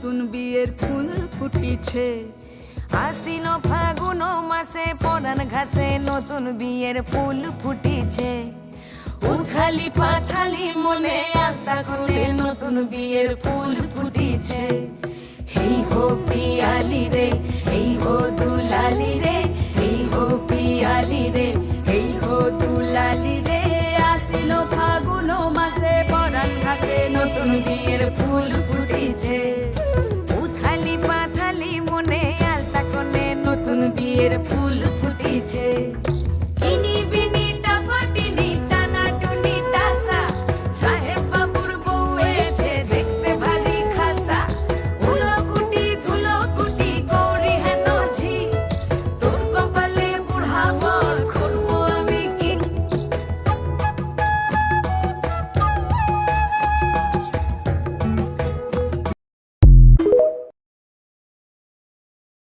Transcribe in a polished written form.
নতুন বিয়ের ফুল ফুটিছে। আশ্বিন ফাগুন মাসে পরান ঘাসে নতুন বিয়ের ফুল ফুটিছে। উথালি পাথালি মনে আলতা করে নতুন বিয়ের ফুল ফুটিছে। হেই হো পিয়ালি রে, হেই হো দুলালি রে, হেই হো পিয়ালি রে, হেই হো দুলালি রে। আশ্বিন ফাগুন মাসে পরান ঘাসে নতুন বিয়ের ফুল ফুটিছে। উথালি পাথালি মনে আলতা করে নতুন বিয়ের ফুল